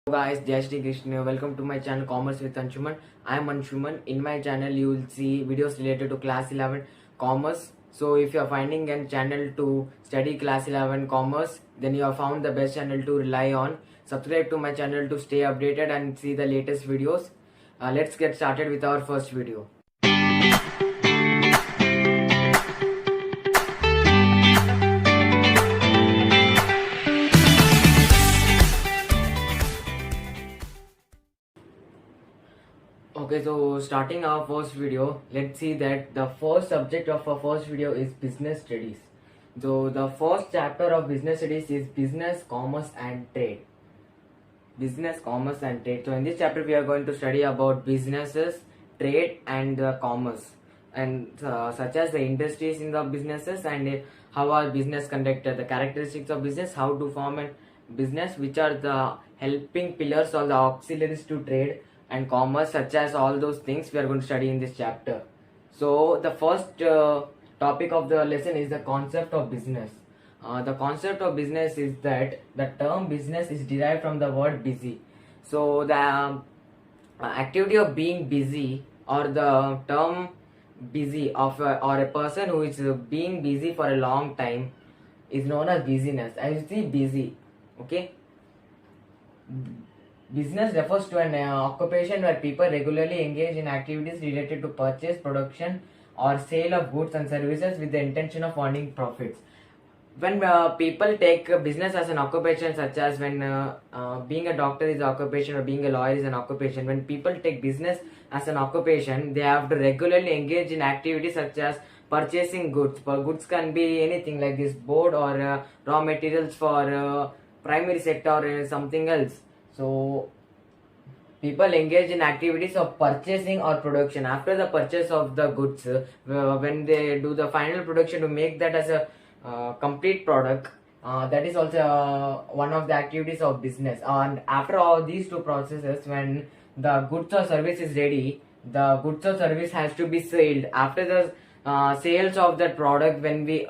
Guys, Jai Shri Krishna. Welcome to my channel Commerce with Anshuman. I am Anshuman. In my channel, you will see videos related to Class 11 Commerce. So, if you are finding a channel to study Class 11 Commerce, then you have found the best channel to rely on. Subscribe to my channel to stay updated and see the latest videos. Let's get started with our first video. Okay, so starting our first video, let's see that the first subject of our first video is business studies. So the first chapter of business studies is business, commerce and trade. Business, commerce and trade. So in this chapter we are going to study about businesses, trade and commerce, and such as the industries in the businesses and how are business conducted, the characteristics of business, how to form a business, which are the helping pillars or the auxiliaries to trade and commerce, such as all those things we are going to study in this chapter. So the first topic of the lesson is the concept of business. The concept of business is that the term business is derived from the word busy. So the activity of being busy, or the term busy of or a person who is being busy for a long time is known as busyness. As you see, busy. Okay. Business refers to an occupation where people regularly engage in activities related to purchase, production, or sale of goods and services with the intention of earning profits. When people take business as an occupation, such as when being a doctor is an occupation or being a lawyer is an occupation, when people take business as an occupation, they have to regularly engage in activities such as purchasing goods. Goods can be anything like this, board or raw materials for primary sector or something else. So people engage in activities of purchasing or production. After the purchase of the goods, when they do the final production to make that as a complete product, that is also one of the activities of business. And after all these two processes, when the goods or service is ready, the goods or service has to be sold. After the sales of that product, when we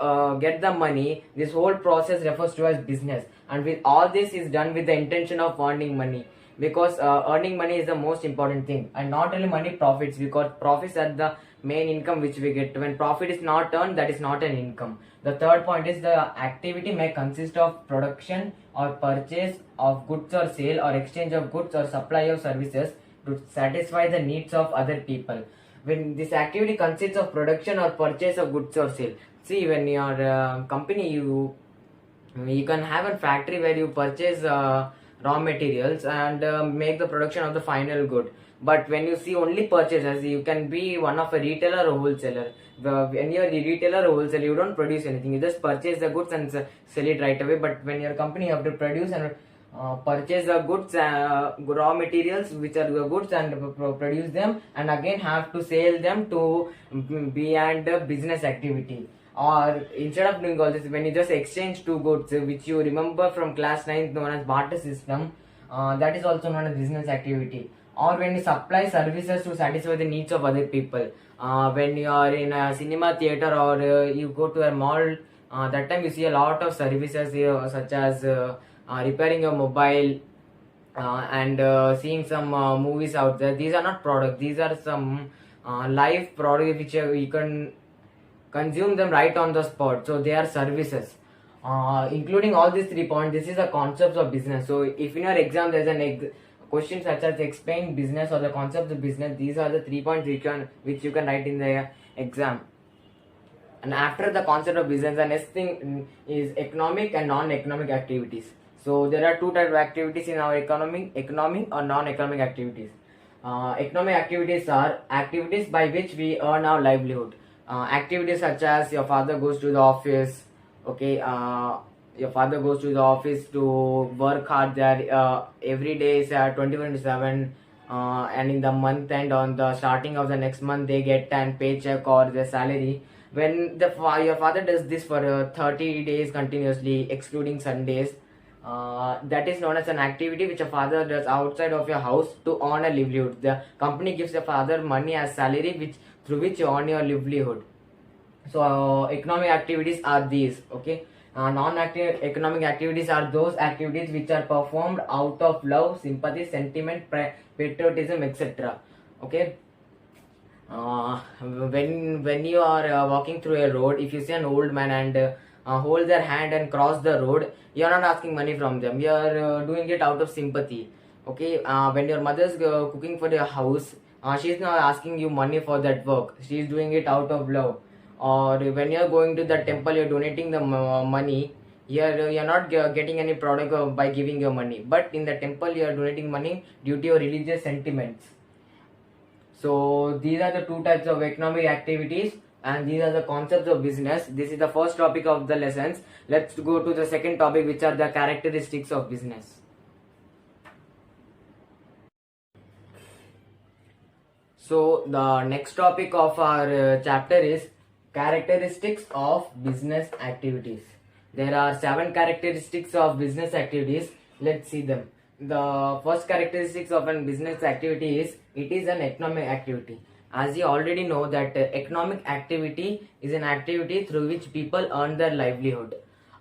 get the money, this whole process refers to as business. And with all this is done with the intention of earning money, because earning money is the most important thing, and not only money, profits, because profits are the main income which we get. When profit is not earned, that is not an income. The third point is the activity may consist of production or purchase of goods or sale or exchange of goods or supply of services to satisfy the needs of other people. When this activity consists of production or purchase of goods or sale, see, when your company, you can have a factory where you purchase raw materials and make the production of the final good. But when you see only purchases, you can be one of a retailer or wholesaler. When you're a retailer or wholesaler, you don't produce anything, you just purchase the goods and sell it right away. But when your company, you have to produce and purchase the goods, raw materials which are the goods, and produce them, and again have to sell them to beyond the business activity. Or instead of doing all this, when you just exchange two goods, which you remember from class 9, known as barter system, that is also known as business activity. Or when you supply services to satisfy the needs of other people, when you are in a cinema theater or you go to a mall, that time you see a lot of services here, such as repairing your mobile, and seeing some movies out there. These are not products, these are some live products which you can consume them right on the spot. So they are services. Including all these 3 points, this is the concepts of business. So if in your exam there's an question such as explain business or the concepts of business, these are the 3 points which you can write in the exam. And after the concept of business, the next thing is economic and non-economic activities. So there are two types of activities in our economic or non-economic activities. Economic activities are activities by which we earn our livelihood. Activities such as your father goes to the office. Okay, your father goes to the office to work hard there. Every day is 24/7, and in the month end, on the starting of the next month, they get an paycheck or their salary. When your father does this for 30 days continuously, excluding Sundays, that is known as an activity which a father does outside of your house to earn a livelihood. The company gives the father money as salary, through which you earn your livelihood. So economic activities are these. Okay, Non-active economic activities are those activities which are performed out of love, sympathy, sentiment, patriotism, etc. Okay. When you are walking through a road, if you see an old man and hold their hand and cross the road, you are not asking money from them. You are doing it out of sympathy. Okay. When your mother is cooking for your house, she is not asking you money for that work. She is doing it out of love. Or when you are going to the temple, you are donating the money. You are not getting any product by giving your money, but in the temple you are donating money due to your religious sentiments. So these are the two types of economic activities, and these are the concepts of business. This is the first topic of the lessons. Let's go to the second topic, which are the characteristics of business. So the next topic of our chapter is characteristics of business activities. There are 7 characteristics of business activities. Let's see them. The first characteristics of a business activity is it is an economic activity. As you already know that economic activity is an activity through which people earn their livelihood.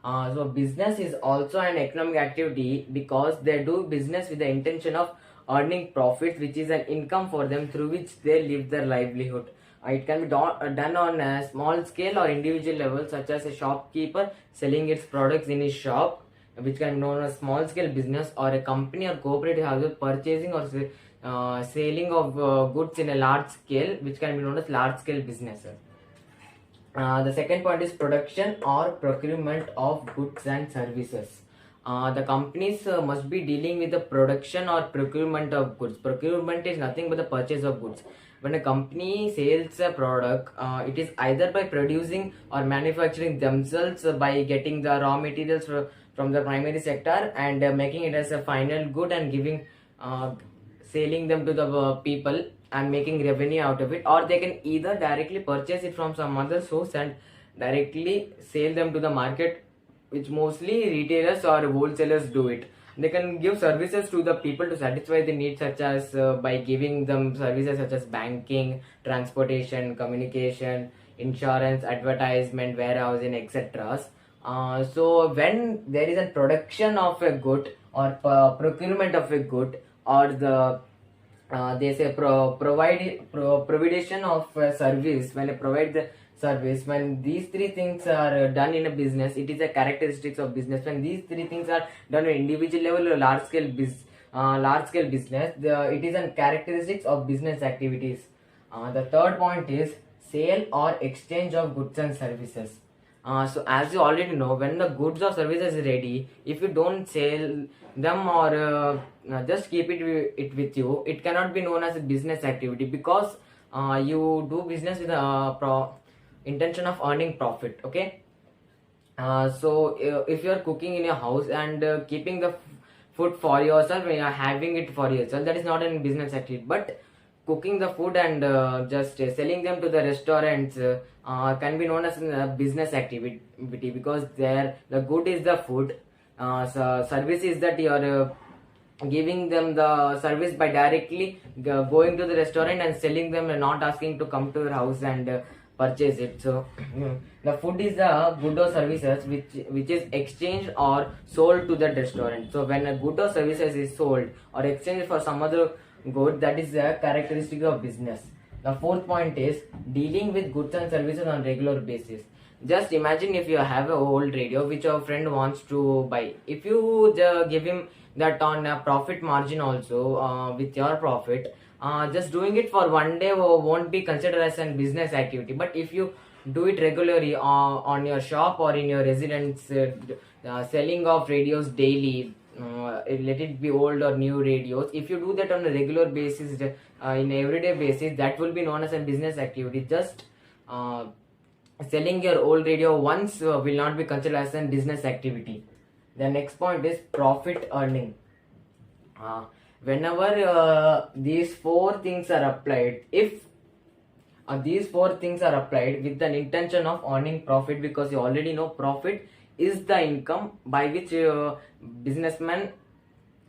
So business is also an economic activity because they do business with the intention of earning profits, which is an income for them through which they live their livelihood. It can be done on a small scale or individual level, such as a shopkeeper selling its products in his shop, which can be known as small scale business, or a company or cooperative house purchasing or selling of goods in a large scale, which can be known as large scale business. The second point is production or procurement of goods and services. The companies must be dealing with the production or procurement of goods. Procurement is nothing but the purchase of goods. When a company sells a product, it is either by producing or manufacturing themselves by getting the raw materials from the primary sector and making it as a final good and giving selling them to the people and making revenue out of it, or they can either directly purchase it from some other source and directly sell them to the market, which mostly retailers or wholesalers do it. They can give services to the people to satisfy the needs, such as by giving them services such as banking, transportation, communication, insurance, advertisement, warehousing, etc. So when there is a production of a good or procurement of a good, or they say provision of a service, when they provide the service, when these 3 things are done in a business, it is a characteristics of business. When these 3 things are done at individual level or large scale business, it is a characteristics of business activities. The third point is sale or exchange of goods and services. So as you already know, when the goods or services is ready, if you don't sell them or just keep it with you, it cannot be known as a business activity, because you do business with a intention of earning profit. Okay. So if you are cooking in your house and keeping the food for yourself, when you are having it for yourself, that is not a business activity. But cooking the food and just selling them to the restaurants can be known as a business activity, because there the good is the food. So service is that you are giving them the service by directly going to the restaurant and selling them and not asking to come to your house and purchase it. So the food is the good or services which is exchanged or sold to that restaurant. So when a good or services is sold or exchanged for some other good, that is a characteristic of business. The fourth point is dealing with goods and services on regular basis. Just imagine if you have an old radio which your friend wants to buy. If you give him that on a profit margin also, with your profit, just doing it for one day won't be considered as a business activity. But if you do it regularly on your shop or in your residence, selling of radios daily, let it be old or new radios, if you do that on a regular basis, in everyday basis, that will be known as a business activity. Just selling your old radio once will not be considered as a business activity. The next point is profit earning. Whenever these 4 things are applied, if these 4 things are applied with an intention of earning profit, because you already know profit is the income by which businessmen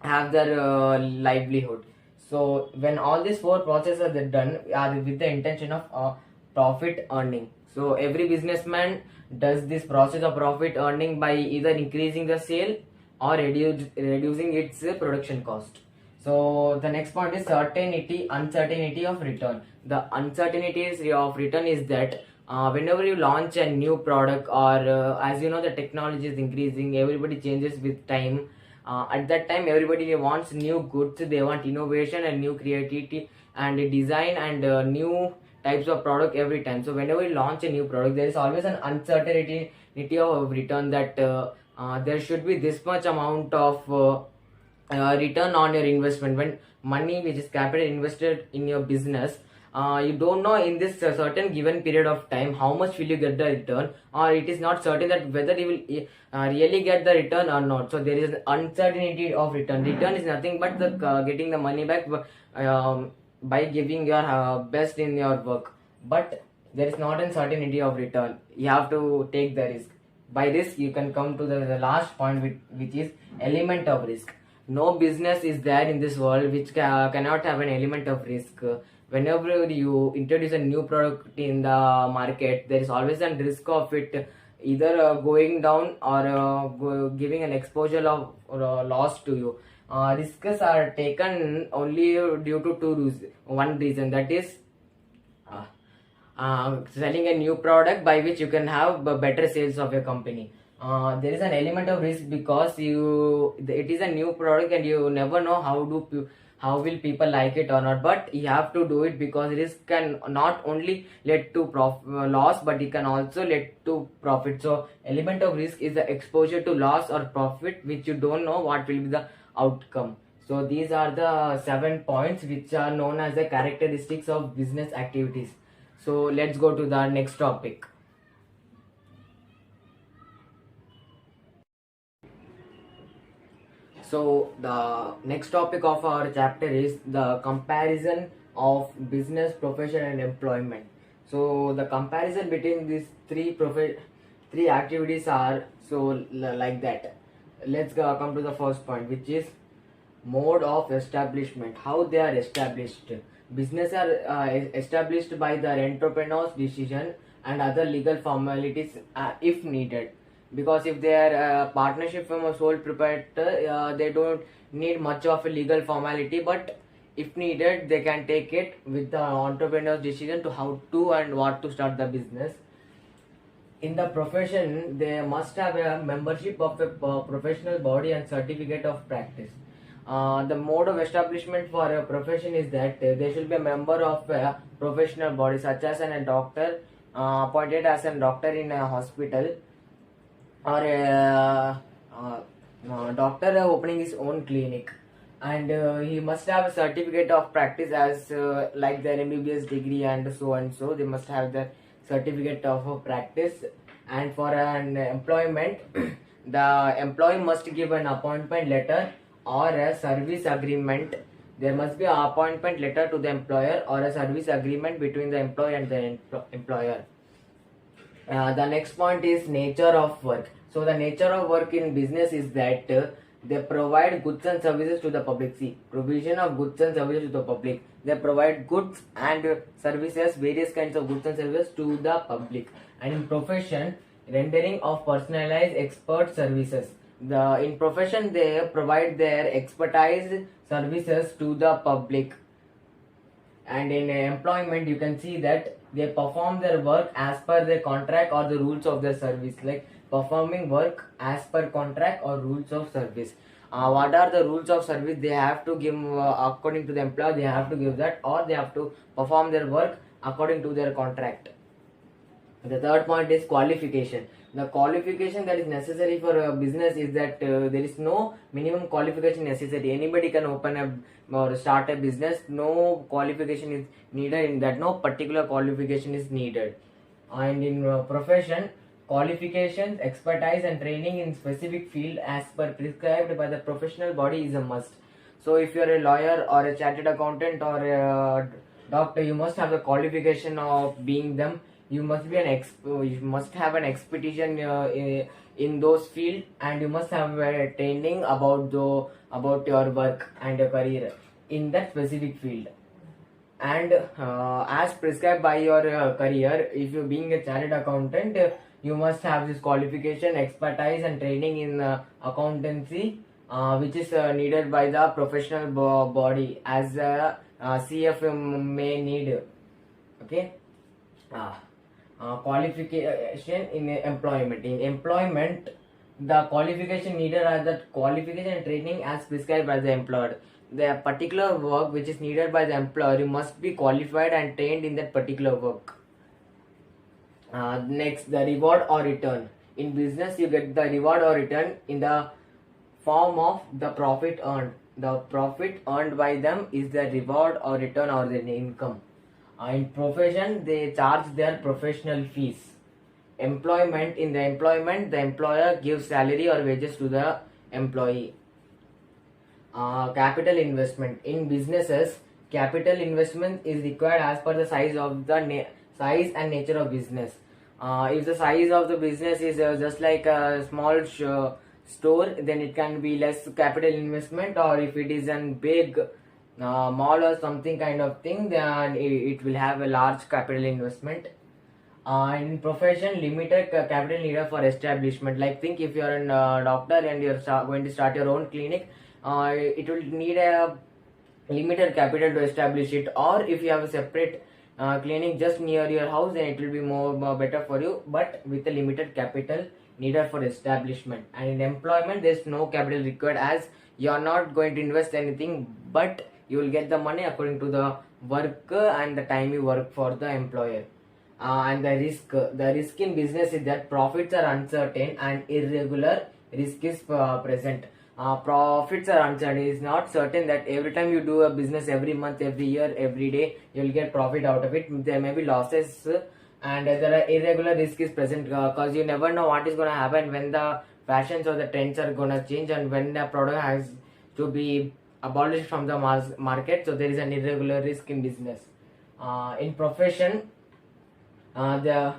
have their livelihood. So when all these 4 processes are done, are with the intention of profit earning. So every businessman does this process of profit earning by either increasing the sale or reducing its production cost. So the next point is uncertainty of return. The uncertainties of return is that whenever you launch a new product, or as you know, the technology is increasing, everybody changes with time. At that time, everybody wants new goods, they want innovation and new creativity and design and new types of product every time. So whenever you launch a new product, there is always an uncertainty of return, that there should be this much amount of return on your investment. When money which is capital invested in your business, you don't know in this certain given period of time how much will you get the return, or it is not certain that whether you will really get the return or not. So there is an uncertainty of return. Return is nothing but the getting the money back by giving your best in your work, but there is not a certainty of return. You have to take the risk. By risk you can come to the last point, which is element of risk. No business is there in this world which cannot have an element of risk. Whenever you introduce a new product in the market, there is always a risk of it either going down or giving an exposure of loss to you. Risks are taken only due to one reason, that is selling a new product by which you can have better sales of your company. There is an element of risk because it is a new product and you never know how will people like it or not, but you have to do it because risk can not only lead to loss, but it can also lead to profit. So element of risk is the exposure to loss or profit which you don't know what will be the outcome. So these are the 7 points which are known as the characteristics of business activities. So let's go to the next topic. So the next topic of our chapter is the comparison of business, profession and employment. So the comparison between these three activities are like that. Let's come to the first point, which is mode of establishment. How they are established. Business are established by the entrepreneur's decision and other legal formalities if needed. Because if they are partnership from a sole proprietor, they don't need much of a legal formality, but if needed they can take it with the entrepreneur's decision to how to and what to start the business. In the profession, they must have a membership of a professional body and certificate of practice. The mode of establishment for a profession is that they should be a member of a professional body, such as a doctor appointed as a doctor in a hospital, or a doctor opening his own clinic, and he must have a certificate of practice as like their MBBS degree and so. They must have the certificate of practice. And for an employment, the employee must give an appointment letter or a service agreement. There must be an appointment letter to the employer or a service agreement between the employee and the employer. The next point is nature of work. So the nature of work in business is that they provide goods and services to the public. See, provision of goods and services to the public. They provide goods and services, various kinds of goods and services to the public. And in profession, rendering of personalized expert services. In profession, they provide their expertise services to the public. And in employment, you can see that they perform their work as per their contract or the rules of their service, like performing work as per contract or rules of service. What are the rules of service? They have to give according to the employer, they have to give that, or they have to perform their work according to their contract. The third point is qualification. The qualification that is necessary for a business is that there is no minimum qualification necessary. Anybody can open or start a business. No qualification is needed in that. No particular qualification is needed. And in profession, qualifications, expertise and training in specific field as per prescribed by the professional body is a must. So if you are a lawyer or a chartered accountant or a doctor, you must have the qualification of being them. You must be you must have an experience in those field, and you must have a training about your work and your career in that specific field. and as prescribed by your career. If you being a chartered accountant, you must have this qualification, expertise and training in accountancy, which is needed by the professional body, as CF may need. Okay. uh, Qualification in employment. In employment, the qualification needed are the qualification and training as prescribed by the employer. The particular work which is needed by the employer, you must be qualified and trained in that particular work. Next, the reward or return. In business, you get the reward or return in the form of the profit earned. The profit earned by them is the reward or return or the income. In profession, they charge their professional fees. Employment, in the employment, the employer gives salary or wages to the employee. Capital investment. In businesses, capital investment is required as per the size of the size and nature of business. If the size of the business is just like a small store, then it can be less capital investment, or if it is a big mall or something kind of thing, then it will have a large capital investment. In profession, limited capital needed for establishment. Like, think if you are a doctor and you're going to start your own clinic, it will need a limited capital to establish it. Or if you have a separate clinic just near your house, then it will be more better for you, but with a limited capital needed for establishment. And in employment, there's no capital required, as you are not going to invest anything, but you will get the money according to the work and the time you work for the employer. And the risk in business is that profits are uncertain and irregular risk is present. Profits are uncertain. It is not certain that every time you do a business, every month, every year, every day, you will get profit out of it. There may be losses, and there are irregular risk is present, because you never know what is going to happen, when the fashions or the trends are going to change, and when the product has to be abolished from the market. So there is an irregular risk in business. In profession, the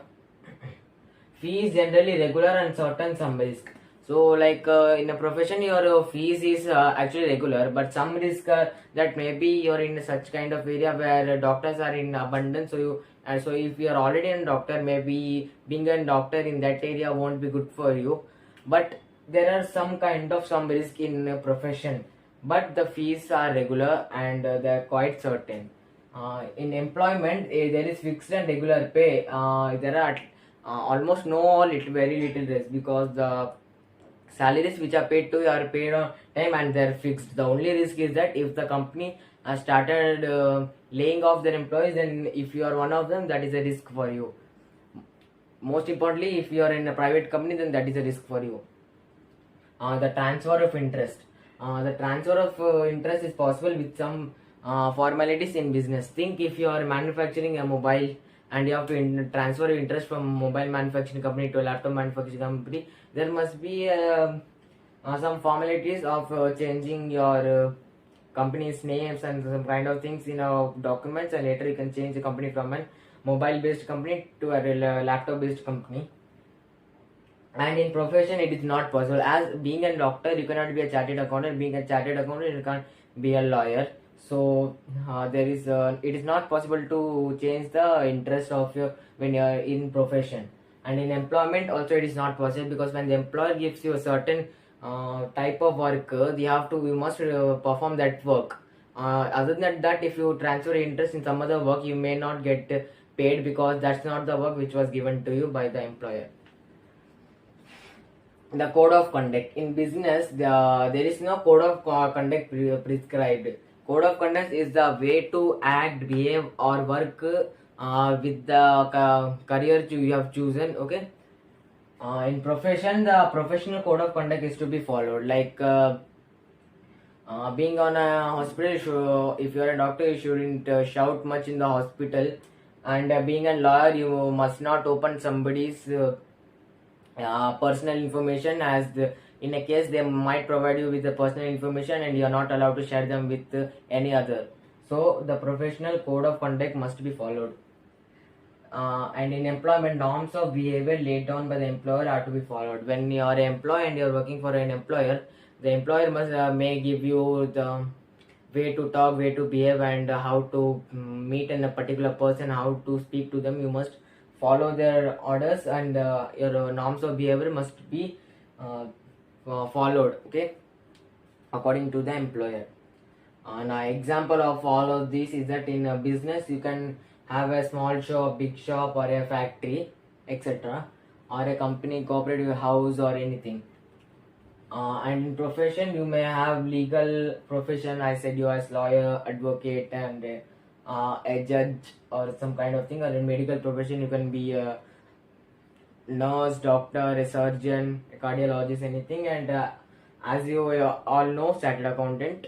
fee is generally regular and certain some risk. So like in a profession, your fees is actually regular, but some risk that maybe you're in such kind of area where doctors are in abundance. So if you're already a doctor, maybe being a doctor in that area won't be good for you. But there are some risk in a profession, but the fees are regular and they're quite certain. In employment, there is fixed and regular pay. There are almost very little risk, because the salaries which are paid to you are paid on time and they're fixed. The only risk is that if the company started laying off their employees, then if you are one of them, that is a risk for you. Most importantly, if you are in a private company, then that is a risk for you. The transfer of interest. The transfer of interest is possible with some formalities in business. Think if you are manufacturing a mobile and you have to transfer your interest from mobile manufacturing company to a laptop manufacturing company, there must be some formalities of changing your company's names and some kind of things in documents, and later you can change the company from a mobile based company to a laptop based company. And in profession, it is not possible. As being a doctor, you cannot be a chartered accountant. Being a chartered accountant, you can't be a lawyer. So it is not possible to change the interest of your when you are in profession. And in employment also, it is not possible, because when the employer gives you a certain type of work, you must perform that work. Other than that, if you transfer interest in some other work, you may not get paid, because that's not the work which was given to you by the employer. The code of conduct. In business, there is no code of conduct prescribed. Code of conduct is the way to act, behave or work with the career you have chosen. Okay. In profession, the professional code of conduct is to be followed. Like being on a hospital, if you are a doctor, you shouldn't shout much in the hospital. And being a lawyer, you must not open somebody's personal information, as in a case they might provide you with the personal information and you are not allowed to share them with any other. So the professional code of conduct must be followed. And in employment, norms of behavior laid down by the employer are to be followed. When you are an employee and you are working for an employer, the employer may give you way to talk, way to behave, and how to meet in a particular person, how to speak to them. You must follow their orders, and your norms of behavior must be followed, okay, according to the employer. An example of all of this is that in a business you can have a small shop, big shop, or a factory, etc., or a company, cooperative house, or anything. And in profession, you may have legal profession. I said you as lawyer, advocate, and a judge, or some kind of thing. Or in medical profession, you can be a nurse, doctor, a surgeon, a cardiologist, anything. And as you all know, chartered accountant.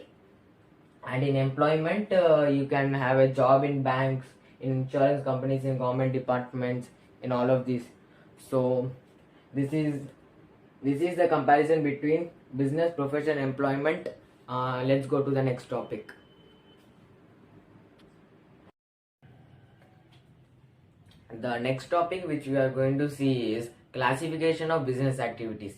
And in employment, you can have a job in banks, in insurance companies, in government departments, in all of these. So this is the comparison between business, profession, employment. Let's go to the next topic. The next topic which we are going to see is classification of business activities.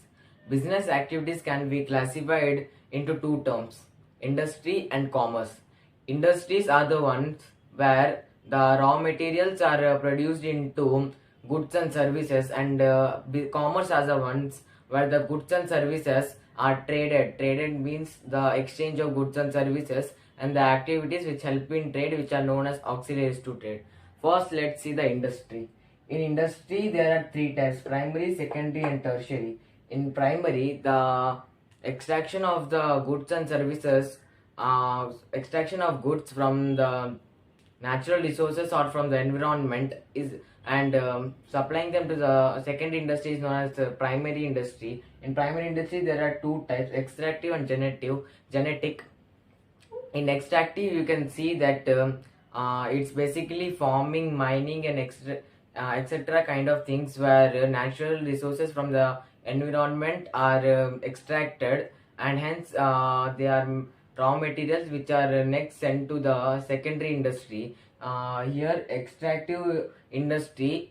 Business activities can be classified into two terms: industry and commerce. Industries are the ones where the raw materials are produced into goods and services, and commerce are the ones where the goods and services are traded. Traded means the exchange of goods and services, and the activities which help in trade, which are known as auxiliaries to trade. First, let's see the industry. In industry, there are three types: primary, secondary, and tertiary. In primary, the extraction of the goods and services, extraction of goods from the natural resources or from the environment is, and supplying them to the secondary industry is known as the primary industry. In primary industry, there are two types: extractive and genetic. In extractive, you can see that it's basically farming, mining, and etc. kind of things, where natural resources from the environment are extracted, and hence they are raw materials which are next sent to the secondary industry. Here, extractive industry,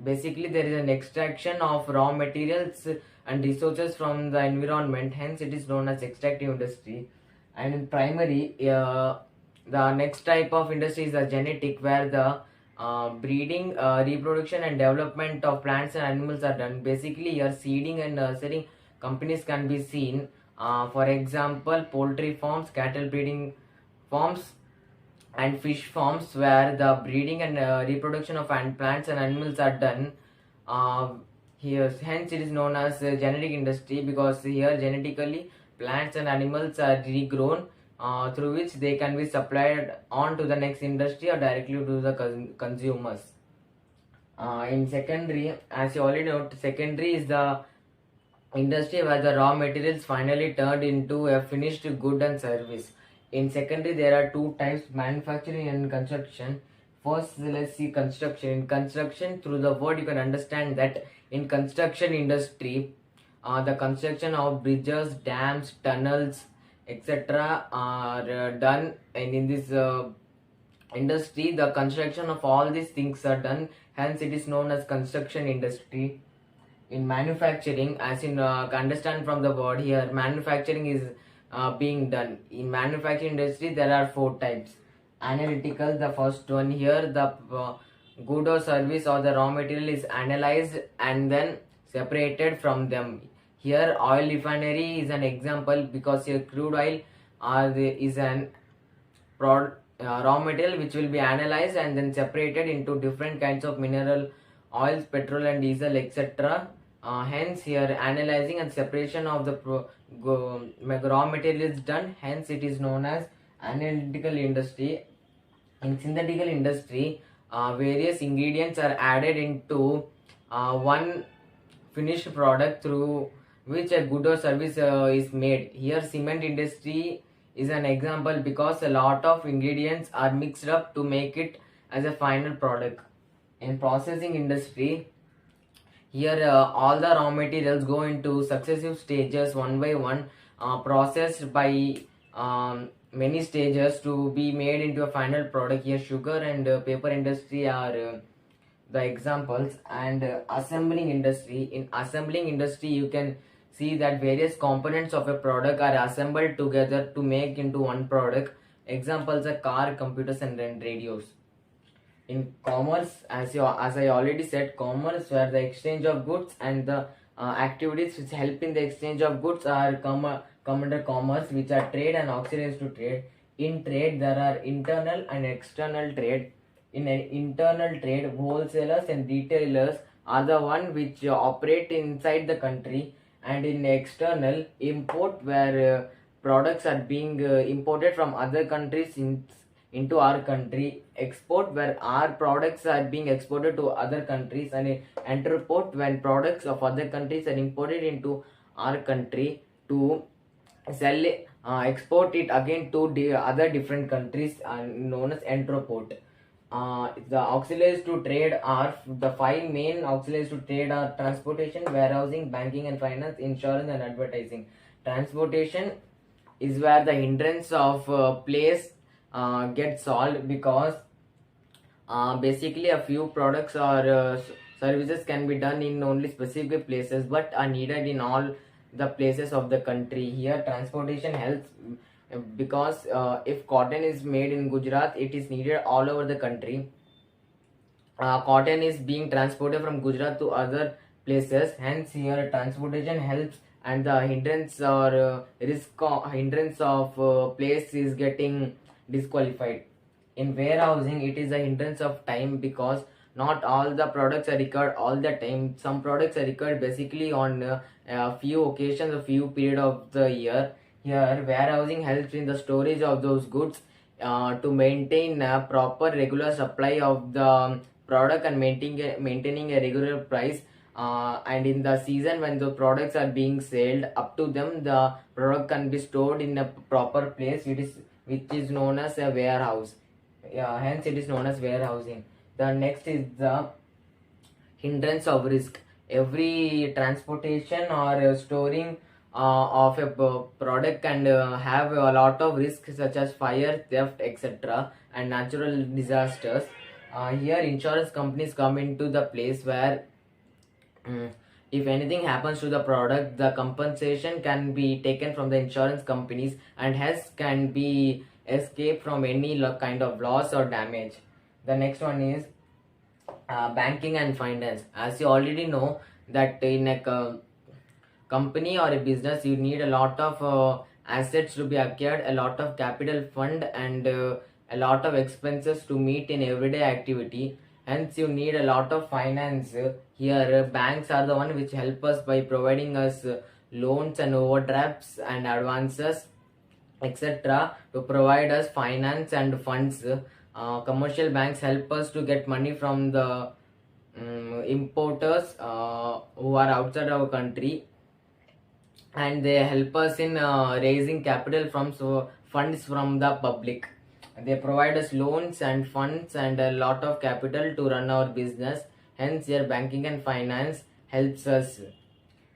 basically there is an extraction of raw materials and resources from the environment, hence it is known as extractive industry. And in primary, the next type of industry is the genetic, where the breeding, reproduction, and development of plants and animals are done. Basically, here seeding and nurturing companies can be seen. For example, poultry farms, cattle breeding farms, and fish farms, where the breeding and reproduction of plants and animals are done. Here, hence it is known as genetic industry, because here genetically plants and animals are regrown, through which they can be supplied on to the next industry or directly to the consumers. In secondary, as you already know, secondary is the industry where the raw materials finally turned into a finished good and service. In secondary, there are two types: manufacturing and construction. First, let's see construction. In construction, through the word you can understand that in construction industry, the construction of bridges, dams, tunnels, etc. are done, and in this industry, the construction of all these things are done, hence it is known as construction industry. In manufacturing, as in understand from the word here, manufacturing is being done. In manufacturing industry, there are four types: analytical, the first one. Here the good or service or the raw material is analyzed and then separated from them. Here oil refinery is an example, because here crude oil is an raw material which will be analyzed and then separated into different kinds of mineral oils, petrol and diesel, etc. Hence here analyzing and separation of the raw material is done, hence it is known as analytical industry. In synthetical industry, various ingredients are added into one finished product, through which a good or service is made. Here cement industry is an example, because a lot of ingredients are mixed up to make it as a final product. In processing industry, here all the raw materials go into successive stages, one by one, processed by many stages to be made into a final product. Here sugar and paper industry are the examples. And assembling industry. In assembling industry, you can see that various components of a product are assembled together to make into one product. Examples are car, computers, and then radios. In commerce, as I already said, commerce where the exchange of goods and the activities which help in the exchange of goods are come under commerce, which are trade and auxiliaries to trade. In trade, there are internal and external trade. In an internal trade, wholesalers and retailers are the one which operate inside the country, and in external import, where products are being imported from other countries into our country. Export, where our products are being exported to other countries. And entreport, when products of other countries are imported into our country to sell it, export it again to other different countries, known as entreport. The auxiliaries to trade are the five main auxiliaries to trade are transportation, warehousing, banking and finance, insurance and advertising. Transportation is where the hindrance of place gets solved, because basically a few products or services can be done in only specific places but are needed in all the places of the country. Here transportation helps, because if cotton is made in Gujarat, it is needed all over the country. Cotton is being transported from Gujarat to other places, hence here transportation helps, and the hindrance or hindrance of place is getting disqualified. In warehousing, it is a hindrance of time, because not all the products are required all the time. Some products are required basically on a few occasions, a few period of the year. Here warehousing helps in the storage of those goods, to maintain a proper regular supply of the product and maintaining a regular price. And in the season when the products are being sold, up to them the product can be stored in a proper place, which is known as a warehouse. Hence it is known as warehousing. The next is the hindrance of risk. Every transportation or storing of a product can have a lot of risks, such as fire, theft, etc., and natural disasters. Here insurance companies come into the place, where if anything happens to the product, the compensation can be taken from the insurance companies, and hence can be escape from any kind of loss or damage. The next one is banking and finance. As you already know that in a company or a business, you need a lot of assets to be acquired, a lot of capital fund, and a lot of expenses to meet in everyday activity. Hence you need a lot of finance. Here banks are the one which help us by providing us loans and overdrafts and advances, etc., to provide us finance and funds. Commercial banks help us to get money from the importers who are outside our country, and they help us in raising capital from funds from the public. They provide us loans and funds and a lot of capital to run our business. Hence your banking and finance helps us.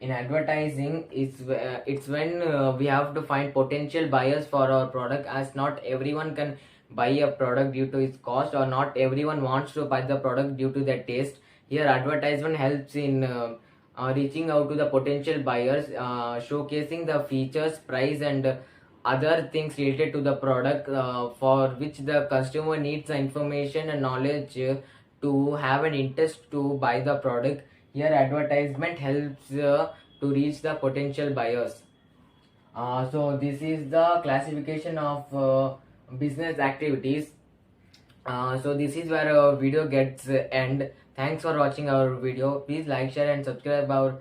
In advertising, it's when we have to find potential buyers for our product, as not everyone can buy a product due to its cost, or not everyone wants to buy the product due to their taste. Here advertisement helps in reaching out to the potential buyers, showcasing the features, price, and other things related to the product, for which the customer needs the information and knowledge to have an interest to buy the product. Here advertisement helps to reach the potential buyers. So this is the classification of business activities. So this is where our video gets end. Thanks for watching our video. Please like, share and subscribe our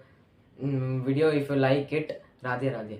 video if you like it. Radhe Radhe.